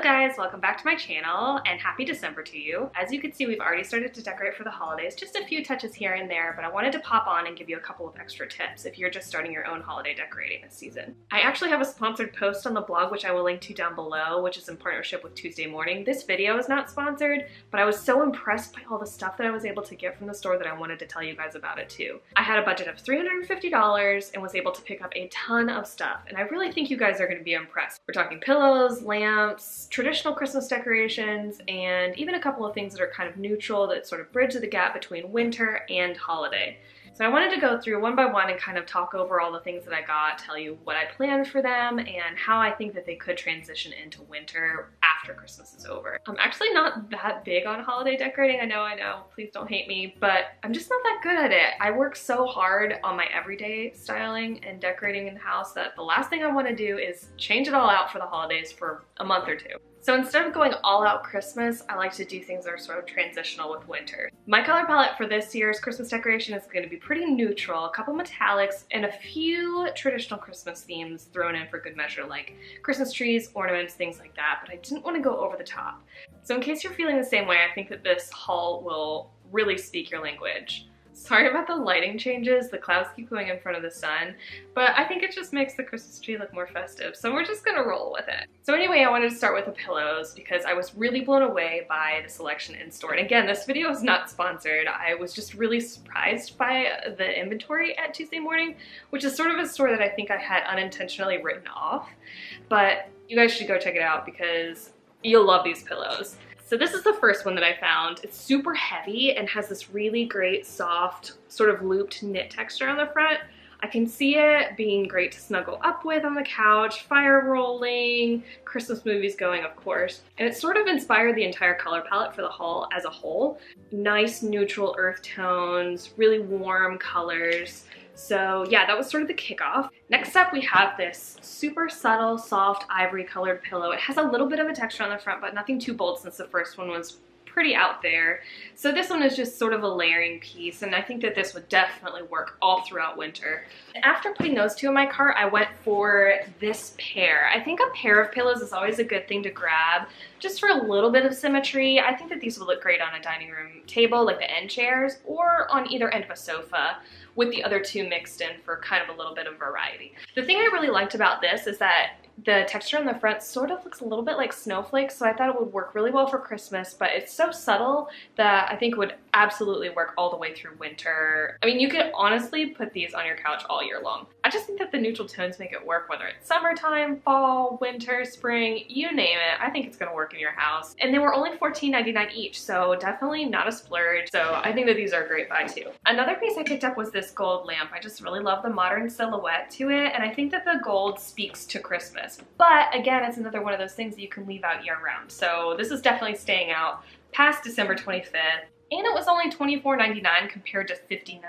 guys, welcome back to my channel and happy December to you. As you can see, we've already started to decorate for the holidays, just a few touches here and there, but I wanted to pop on and give you a couple of extra tips if you're just starting your own holiday decorating this season. I actually have a sponsored post on the blog, which I will link to down below, which is in partnership with Tuesday Morning. This video is not sponsored, but I was so impressed by all the stuff that I was able to get from the store that I wanted to tell you guys about it too. I had a budget of $350 and was able to pick up a ton of stuff, and I really think you guys are going to be impressed. We're talking pillows, lamps, traditional Christmas decorations, and even a couple of things that are kind of neutral that sort of bridge the gap between winter and holiday. So I wanted to go through one by one and kind of talk over all the things that I got, tell you what I planned for them, and how I think that they could transition into winter after Christmas is over. I'm actually not that big on holiday decorating, I know, please don't hate me, but I'm just not that good at it. I work so hard on my everyday styling and decorating in the house that the last thing I want to do is change it all out for the holidays for a month or two. So instead of going all out Christmas, I like to do things that are sort of transitional with winter. My color palette for this year's Christmas decoration is going to be pretty neutral, a couple metallics, and a few traditional Christmas themes thrown in for good measure, like Christmas trees, ornaments, things like that, but I didn't want to go over the top. So in case you're feeling the same way, I think that this haul will really speak your language. Sorry about the lighting changes, the clouds keep going in front of the sun, but I think it just makes the Christmas tree look more festive, so we're just gonna roll with it. So anyway, I wanted to start with the pillows because I was really blown away by the selection in store. And again, this video is not sponsored. I was just really surprised by the inventory at Tuesday Morning, which is sort of a store that I think I had unintentionally written off, but you guys should go check it out because you'll love these pillows. So this is the first one that I found. It's super heavy and has this really great soft sort of looped knit texture on the front. I can see it being great to snuggle up with on the couch, fire rolling, Christmas movies going, of course. And it sort of inspired the entire color palette for the haul as a whole. Nice neutral earth tones, really warm colors. So yeah, that was sort of the kickoff. Next up, we have this super subtle, soft, ivory colored pillow. It has a little bit of a texture on the front, but nothing too bold since the first one was pretty out there. So this one is just sort of a layering piece, and I think that this would definitely work all throughout winter. After putting those two in my cart, I went for this pair. I think a pair of pillows is always a good thing to grab, just for a little bit of symmetry. I think that these would look great on a dining room table, like the end chairs, or on either end of a sofa, with the other two mixed in for kind of a little bit of variety. The thing I really liked about this is that the texture on the front sort of looks a little bit like snowflakes, so I thought it would work really well for Christmas, but it's so subtle that I think it would absolutely work all the way through winter. I mean, you could honestly put these on your couch all year long. I just think that the neutral tones make it work, whether it's summertime, fall, winter, spring, you name it. I think it's gonna work in your house. And they were only $14.99 each, so definitely not a splurge. So I think that these are a great buy too. Another piece I picked up was this gold lamp. I just really love the modern silhouette to it, and I think that the gold speaks to Christmas. But again, it's another one of those things that you can leave out year round. So this is definitely staying out past December 25th. And it was only $24.99 compared to $59.99.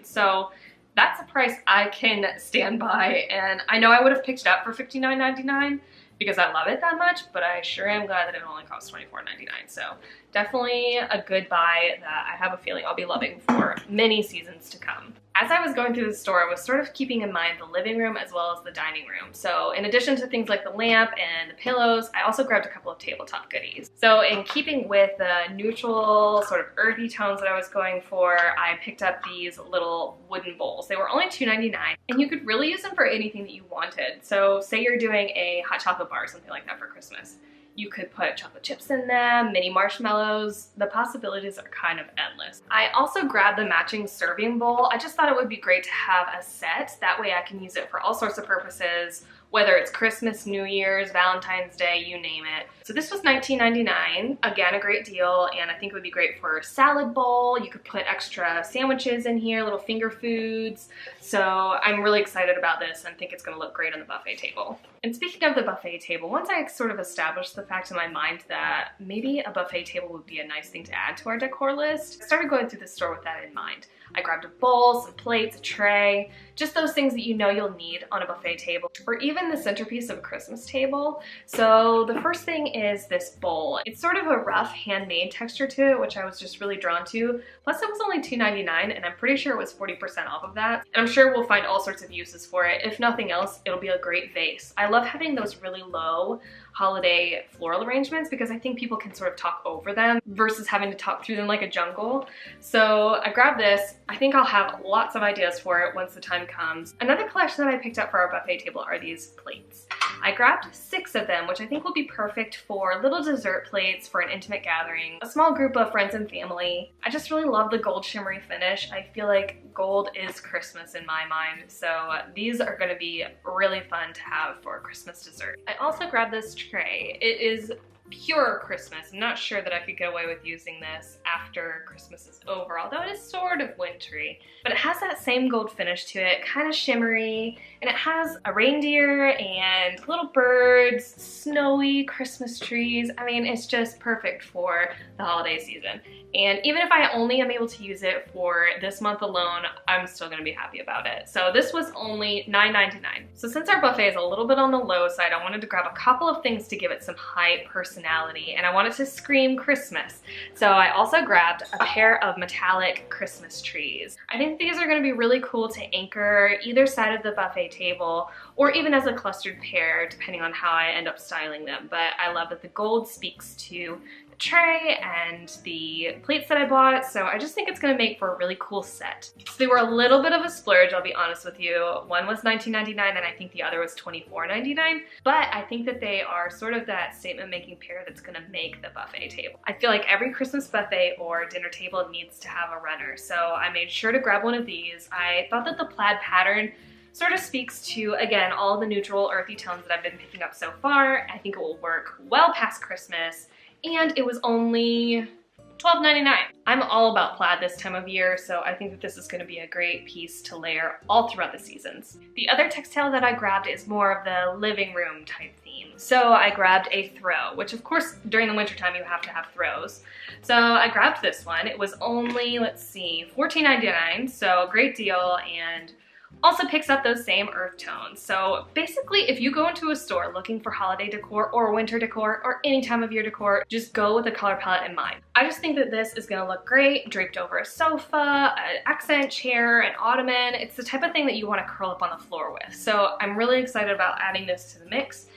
So that's a price I can stand by. And I know I would have picked it up for $59.99 because I love it that much, but I sure am glad that it only cost $24.99. So definitely a good buy that I have a feeling I'll be loving for many seasons to come. As I was going through the store, I was sort of keeping in mind the living room as well as the dining room. So in addition to things like the lamp and the pillows, I also grabbed a couple of tabletop goodies. So in keeping with the neutral sort of earthy tones that I was going for, I picked up these little wooden bowls. They were only $2.99 and you could really use them for anything that you wanted. So say you're doing a hot chocolate bar or something like that for Christmas. You could put chocolate chips in them, mini marshmallows. The possibilities are kind of endless. I also grabbed the matching serving bowl. I just thought it would be great to have a set. That way I can use it for all sorts of purposes, whether it's Christmas, New Year's, Valentine's Day, you name it. So this was $19.99, again, a great deal, and I think it would be great for a salad bowl. You could put extra sandwiches in here, little finger foods. So I'm really excited about this and think it's gonna look great on the buffet table. And speaking of the buffet table, once I sort of established the fact in my mind that maybe a buffet table would be a nice thing to add to our decor list, I started going through the store with that in mind. I grabbed a bowl, some plates, a tray, just those things that you know you'll need on a buffet table, or even the centerpiece of a Christmas table. So the first thing is this bowl. It's sort of a rough handmade texture to it, which I was just really drawn to. Plus it was only $2.99 and I'm pretty sure it was 40% off of that. And I'm sure we'll find all sorts of uses for it. If nothing else, it'll be a great vase. I love having those really low holiday floral arrangements because I think people can sort of talk over them versus having to talk through them like a jungle. So I grabbed this. I think I'll have lots of ideas for it once the time comes. Another collection that I picked up for our buffet table are these plates. I grabbed 6 of them, which I think will be perfect for little dessert plates for an intimate gathering, a small group of friends and family. I just really love the gold shimmery finish. I feel like gold is Christmas in my mind, so these are going to be really fun to have for Christmas dessert. I also grabbed this tray. It is pure Christmas. I'm not sure that I could get away with using this after Christmas is over, although it is sort of wintry. But it has that same gold finish to it, kind of shimmery, and it has a reindeer and little birds, snowy Christmas trees. I mean, it's just perfect for the holiday season. And even if I only am able to use it for this month alone, I'm still gonna be happy about it. So this was only $9.99. So since our buffet is a little bit on the low side, I wanted to grab a couple of things to give it some high personality, and I wanted to scream Christmas. So I also grabbed a pair of metallic Christmas trees. I think these are gonna be really cool to anchor either side of the buffet table, or even as a clustered pair, depending on how I end up styling them. But I love that the gold speaks to tray and the plates that I bought, so I just think it's gonna make for a really cool set. So they were a little bit of a splurge, I'll be honest with you. One was $19.99 and I think the other was $24.99, but I think that they are sort of that statement making pair that's gonna make the buffet table. I feel like every Christmas buffet or dinner table needs to have a runner, so I made sure to grab one of these. I thought that the plaid pattern sort of speaks to, again, all the neutral earthy tones that I've been picking up so far. I think it will work well past Christmas, and it was only $12.99. I'm all about plaid this time of year, so I think that this is going to be a great piece to layer all throughout the seasons. The other textile that I grabbed is more of the living room type theme. So I grabbed a throw, which of course during the wintertime you have to have throws. So I grabbed this one. It was only, let's see, $14.99, so a great deal, and also picks up those same earth tones. So basically, if you go into a store looking for holiday decor or winter decor or any time of year decor, just go with a color palette in mind. I just think that this is gonna look great draped over a sofa, an accent chair, an ottoman. It's the type of thing that you wanna curl up on the floor with. So I'm really excited about adding this to the mix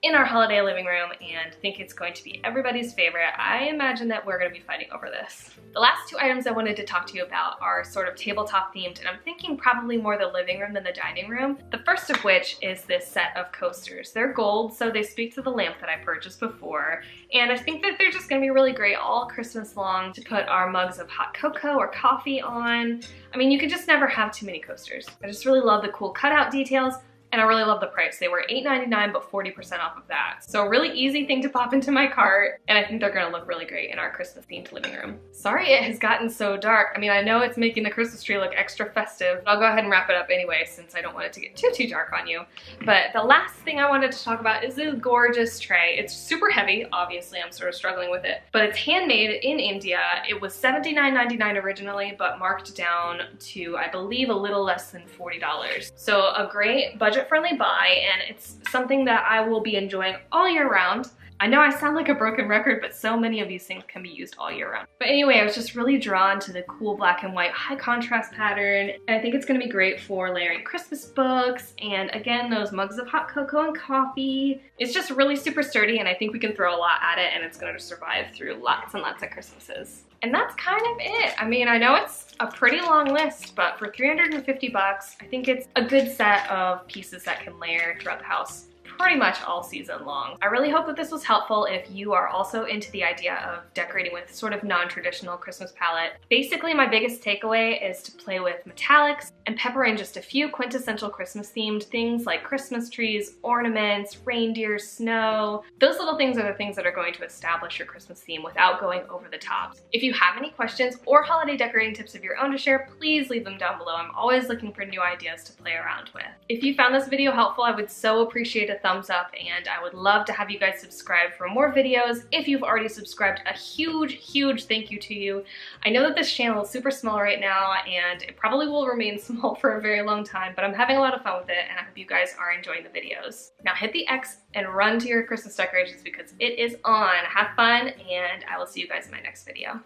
in our holiday living room and think it's going to be everybody's favorite. I imagine that we're gonna be fighting over this. The last 2 items I wanted to talk to you about are sort of tabletop themed, and I'm thinking probably more the living room than the dining room. The first of which is this set of coasters. They're gold, so they speak to the lamp that I purchased before, and I think that they're just gonna be really great all Christmas long to put our mugs of hot cocoa or coffee on. I mean, you could just never have too many coasters. I just really love the cool cutout details, and I really love the price. They were $8.99, but 40% off of that. So a really easy thing to pop into my cart, and I think they're gonna look really great in our Christmas themed living room. Sorry it has gotten so dark. I mean, I know it's making the Christmas tree look extra festive, but I'll go ahead and wrap it up anyway since I don't want it to get too dark on you. But the last thing I wanted to talk about is this gorgeous tray. It's super heavy, obviously I'm sort of struggling with it, but it's handmade in India. It was $79.99 originally, but marked down to, I believe, a little less than $40. So a great budget-friendly buy, and it's something that I will be enjoying all year round. I know I sound like a broken record, but so many of these things can be used all year round. But anyway, I was just really drawn to the cool black and white high contrast pattern, and I think it's gonna be great for layering Christmas books, and again, those mugs of hot cocoa and coffee. It's just really super sturdy, and I think we can throw a lot at it, and it's gonna survive through lots and lots of Christmases. And that's kind of it. I mean, I know it's a pretty long list, but for 350 bucks, I think it's a good set of pieces that can layer throughout the house pretty much all season long. I really hope that this was helpful if you are also into the idea of decorating with sort of non-traditional Christmas palette. Basically, my biggest takeaway is to play with metallics and pepper in just a few quintessential Christmas themed things like Christmas trees, ornaments, reindeer, snow. Those little things are the things that are going to establish your Christmas theme without going over the top. If you have any questions or holiday decorating tips of your own to share, please leave them down below. I'm always looking for new ideas to play around with. If you found this video helpful, I would so appreciate a thumbs up, and I would love to have you guys subscribe for more videos. If you've already subscribed, a huge thank you to you. I know that this channel is super small right now, and it probably will remain small for a very long time, but I'm having a lot of fun with it, and I hope you guys are enjoying the videos. Now hit the X and run to your Christmas decorations because it is on. Have fun, and I will see you guys in my next video.